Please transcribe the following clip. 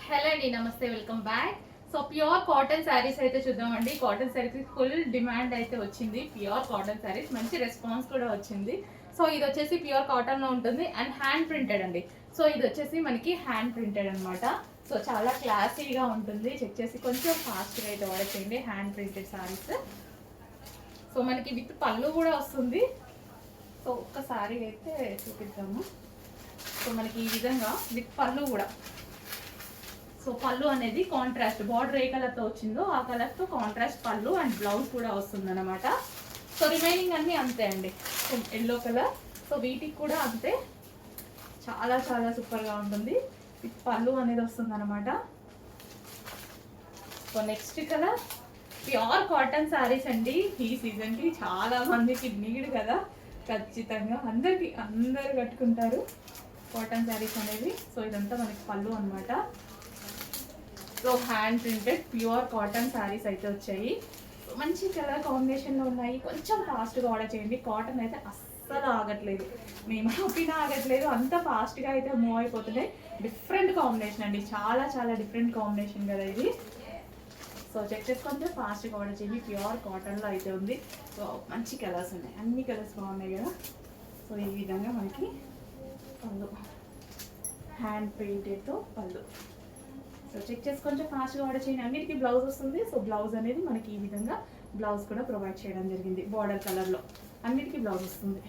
Hello అండి, నమస్తే, welcome back. So pure cotton saris అయితే చూద్దామండి. కాటన్ శారీస్ ఫుల్ డిమాండ్ అయితే వచ్చింది. ప్యూర్ కాటన్ శారీస్ మంచి రెస్పాన్స్ కూడా వచ్చింది. సో ఇది వచ్చేసి ప్యూర్ కాటన్ లో ఉంటుంది అండ్ హ్యాండ్ ప్రింటెడ్ అండి. సో ఇది వచ్చేసి మనకి హ్యాండ్ ప్రింటెడ్ అనమాట. సో చాలా క్లాసీగా ఉంటుంది. చెక్ చేసి కొంచెం ఫాస్ట్గా అయితే ఆర్డర్ చేయండి. Hand printed saris. సో మనకి విత్ పళ్ళు కూడా వస్తుంది. సో ఒక్కసారి అయితే చూపిద్దాము. సో మనకి ఈ విధంగా విత్ పళ్ళు కూడా. సో పళ్ళు అనేది కాంట్రాస్ట్ బార్డర్ ఏ కలర్తో వచ్చిందో ఆ కలర్తో కాంట్రాస్ట్ పళ్ళు అండ్ బ్లౌజ్ కూడా వస్తుంది అనమాట. సో రిమైనింగ్ అన్నీ అంతే అండి. So yellow colour. సో వీటికి కూడా అంతే. చాలా చాలా సూపర్గా ఉంటుంది. విత్ పళ్ళు అనేది వస్తుంది అనమాట. So next colour pure cotton saris అండి. ఈ సీజన్కి చాలా మందికి నీడ్ కదా, ఖచ్చితంగా అందరు కట్టుకుంటారు కాటన్ శారీస్ అనేది. సో ఇదంతా మనకి పళ్ళు అనమాట. So hand printed pure cotton saris అయితే వచ్చాయి. మంచి కలర్ కాంబినేషన్లో ఉన్నాయి. కొంచెం ఫాస్ట్గా ఆర్డర్ చేయండి. కాటన్ అయితే అస్సలు ఆగట్లేదు, మేము ఆపినా ఆగట్లేదు, అంత ఫాస్ట్గా అయితే మూవ్ అయిపోతున్నాయి. డిఫరెంట్ కాంబినేషన్ అండి, చాలా చాలా డిఫరెంట్ కాంబినేషన్ కదా ఇది. సో చెక్ చేసుకుంటే ఫాస్ట్గా ఆర్డర్ చేయండి. ప్యూర్ కాటన్లో అయితే ఉంది. సో మంచి కలర్స్ ఉన్నాయి, అన్ని కలర్స్ బాగున్నాయి కదా. సో ఈ విధంగా మనకి పళ్ళు, హ్యాండ్ ప్రింటెడ్తో పళ్ళు. సో చెక్ చేసి కొంచెం ఫాస్ట్గా ఆర్డర్ చేయండి. అన్నిటికీ బ్లౌజ్ వస్తుంది. సో బ్లౌజ్ అనేది మనకి ఈ విధంగా బ్లౌజ్ కూడా ప్రొవైడ్ చేయడం జరిగింది. బార్డర్ కలర్లో అన్నిటికీ బ్లౌజ్ వస్తుంది.